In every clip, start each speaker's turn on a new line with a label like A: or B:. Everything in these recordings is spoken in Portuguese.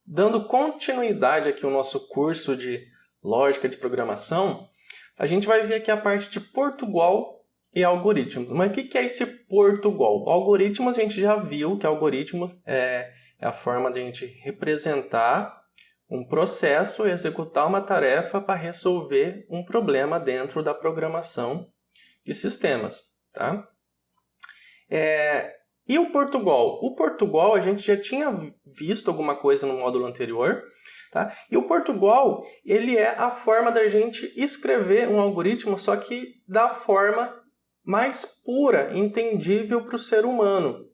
A: Dando continuidade aqui ao nosso curso de lógica de programação, a gente vai ver aqui a parte de Portugal e algoritmos. Mas o que é esse Portugal? Algoritmos a gente já viu que algoritmo é a forma de a gente representar um processo e executar uma tarefa para resolver um problema dentro da programação de sistemas. Tá? E o Portugal? O Portugal a gente já tinha visto alguma coisa no módulo anterior. Tá? E o Portugal ele é a forma da gente escrever um algoritmo, só que da forma mais pura, entendível para o ser humano.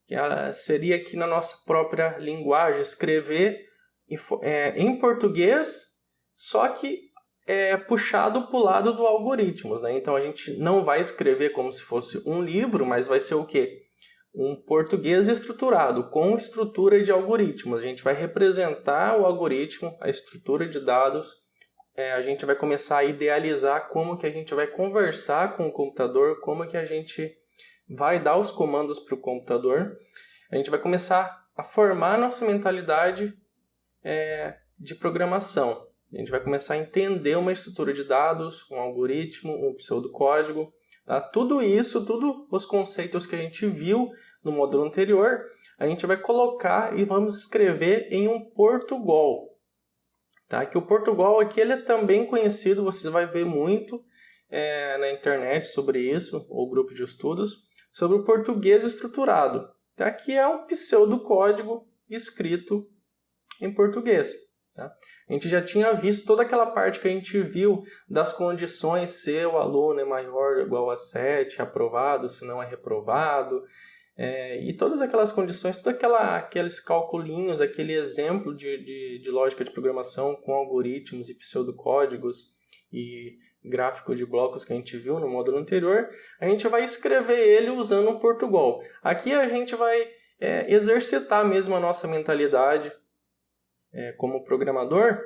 A: Que seria aqui na nossa própria linguagem, escrever em português, só que puxado para o lado do algoritmos. Né? Então a gente não vai escrever como se fosse um livro, mas vai ser o quê? Um português estruturado, com estrutura de algoritmos. A gente vai representar o algoritmo, a estrutura de dados. A gente vai começar a idealizar como que a gente vai conversar com o computador, como que a gente vai dar os comandos para o computador. A gente vai começar a formar nossa mentalidade de programação. A gente vai começar a entender uma estrutura de dados, um algoritmo, um pseudocódigo. Tá? Tudo isso, todos os conceitos que a gente viu no módulo anterior, a gente vai colocar e vamos escrever em um Portugal. Tá? Que o Portugal aqui ele é também conhecido, você vai ver muito na internet sobre isso, ou grupo de estudos, sobre o português estruturado. Tá? Que é um pseudocódigo escrito em português. Tá? A gente já tinha visto toda aquela parte que a gente viu das condições se o aluno é maior ou igual a 7, aprovado, se não é reprovado, e todas aquelas condições, todos aqueles calculinhos, aquele exemplo de lógica de programação com algoritmos e pseudocódigos e gráfico de blocos que a gente viu no módulo anterior, a gente vai escrever ele usando um Portugal. Aqui a gente vai exercitar mesmo a nossa mentalidade como programador,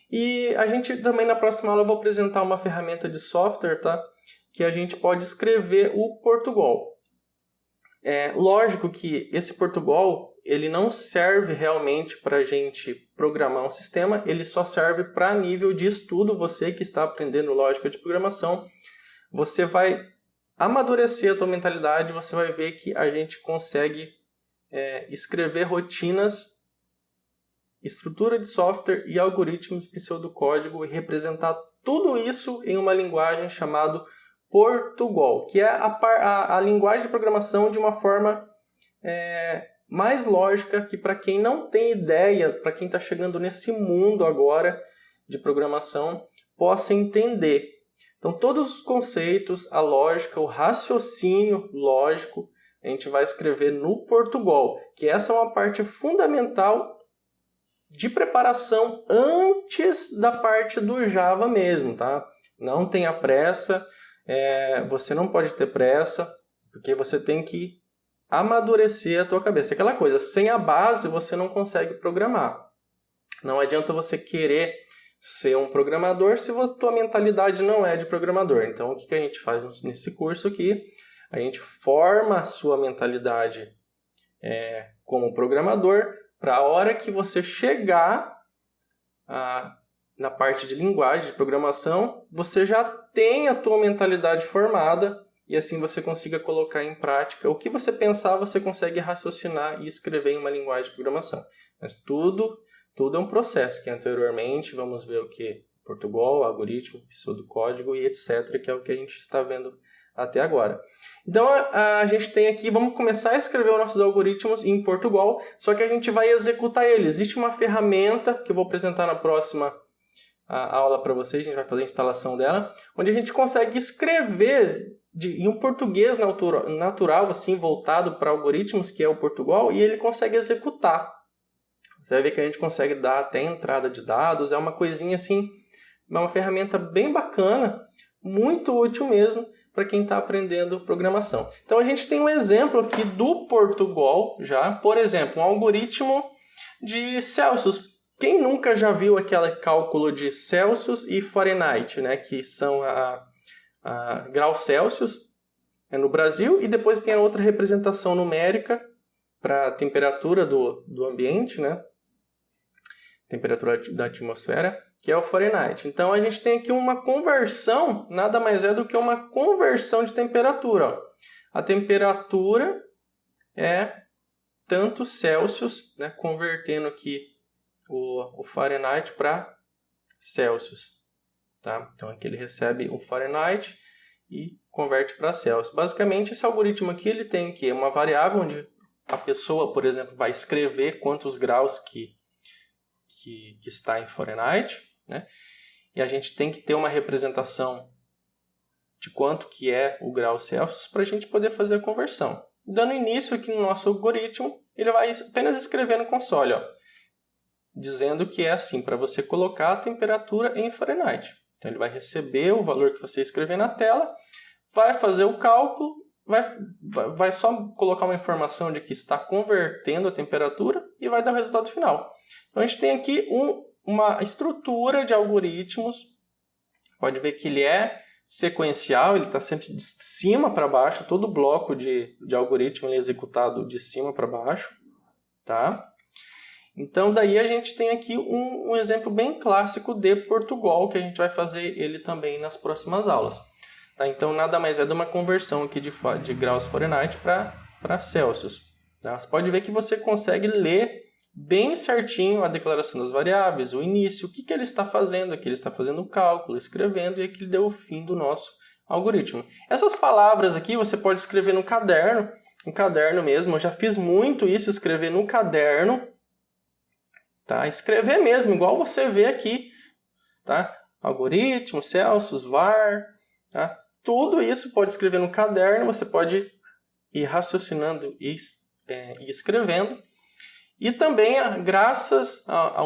A: e a gente também na próxima aula eu vou apresentar uma ferramenta de software, tá? Que a gente pode escrever o Portugal. Lógico que esse Portugal ele não serve realmente para a gente programar um sistema, ele só serve para nível de estudo. Você que está aprendendo lógica de programação, você vai amadurecer a tua mentalidade, você vai ver que a gente consegue escrever rotinas, estrutura de software e algoritmos, pseudocódigo e representar tudo isso em uma linguagem chamada Portugal, que é a linguagem de programação de uma forma mais lógica, que para quem não tem ideia, para quem está chegando nesse mundo agora de programação, possa entender. Então todos os conceitos, a lógica, o raciocínio lógico, a gente vai escrever no Portugal, que essa é uma parte fundamental de preparação antes da parte do Java mesmo, tá? Não tenha pressa, você não pode ter pressa, porque você tem que amadurecer a tua cabeça. Aquela coisa, sem a base você não consegue programar. Não adianta você querer ser um programador se a tua mentalidade não é de programador. Então, o que a gente faz nesse curso aqui? A gente forma a sua mentalidade como programador, para a hora que você chegar na parte de linguagem, de programação, você já tem a tua mentalidade formada e assim você consiga colocar em prática o que você pensar, você consegue raciocinar e escrever em uma linguagem de programação. Mas tudo é um processo, que anteriormente vamos ver o que? Portugal, algoritmo, pseudocódigo e etc., que é o que a gente está vendo até agora. Então a gente tem aqui, vamos começar a escrever os nossos algoritmos em Portugal, só que a gente vai executar eles. Existe uma ferramenta que eu vou apresentar na próxima aula para vocês, a gente vai fazer a instalação dela, onde a gente consegue escrever em um português natural, assim, voltado para algoritmos, que é o Portugal, e ele consegue executar. Você vai ver que a gente consegue dar até entrada de dados, é uma coisinha assim, uma ferramenta bem bacana, muito útil mesmo para quem está aprendendo programação. Então a gente tem um exemplo aqui do Portugal já, por exemplo, um algoritmo de Celsius. Quem nunca já viu aquele cálculo de Celsius e Fahrenheit, né, que são a graus Celsius no Brasil, e depois tem a outra representação numérica para a temperatura do ambiente, né? temperatura da atmosfera, que é o Fahrenheit. Então, a gente tem aqui uma conversão, nada mais é do que uma conversão de temperatura. Ó. A temperatura é tanto Celsius, né, convertendo aqui o Fahrenheit para Celsius. Tá? Então, aqui ele recebe o Fahrenheit e converte para Celsius. Basicamente, esse algoritmo aqui ele tem que uma variável onde a pessoa, por exemplo, vai escrever quantos graus que está em Fahrenheit, né? E a gente tem que ter uma representação de quanto que é o grau Celsius para a gente poder fazer a conversão. Dando início aqui no nosso algoritmo, ele vai apenas escrever no console, ó, dizendo que é assim, para você colocar a temperatura em Fahrenheit. Então ele vai receber o valor que você escrever na tela, vai fazer o cálculo, vai só colocar uma informação de que está convertendo a temperatura e vai dar o resultado final. Então a gente tem aqui uma estrutura de algoritmos, pode ver que ele é sequencial, ele está sempre de cima para baixo, todo bloco de algoritmo ele é executado de cima para baixo. Tá? Então daí a gente tem aqui um exemplo bem clássico de Portugal, que a gente vai fazer ele também nas próximas aulas. Tá? Então nada mais é de uma conversão aqui de graus Fahrenheit para Celsius. Tá? Você pode ver que você consegue ler bem certinho a declaração das variáveis, o início, o que ele está fazendo. Aqui ele está fazendo o cálculo, escrevendo, e aqui ele deu o fim do nosso algoritmo. Essas palavras aqui você pode escrever no caderno mesmo. Eu já fiz muito isso, escrever no caderno. Tá? Escrever mesmo, igual você vê aqui. Tá? Algoritmo, Celsius, var. Tá? Tudo isso pode escrever no caderno, você pode ir raciocinando e escrevendo. E também, graças a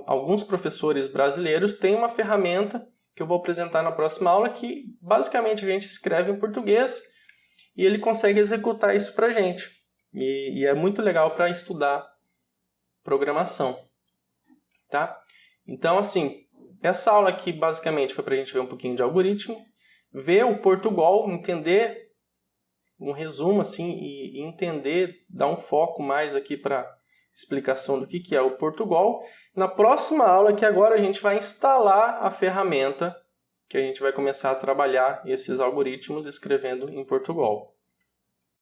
A: alguns professores brasileiros, tem uma ferramenta que eu vou apresentar na próxima aula que basicamente a gente escreve em português e ele consegue executar isso para a gente. E é muito legal para estudar programação. Tá? Então, assim, essa aula aqui basicamente foi para a gente ver um pouquinho de algoritmo, ver o Portugal, entender um resumo assim e entender, dar um foco mais aqui para explicação do que é o Portugal. Na próxima aula, que agora a gente vai instalar a ferramenta que a gente vai começar a trabalhar esses algoritmos escrevendo em Portugal.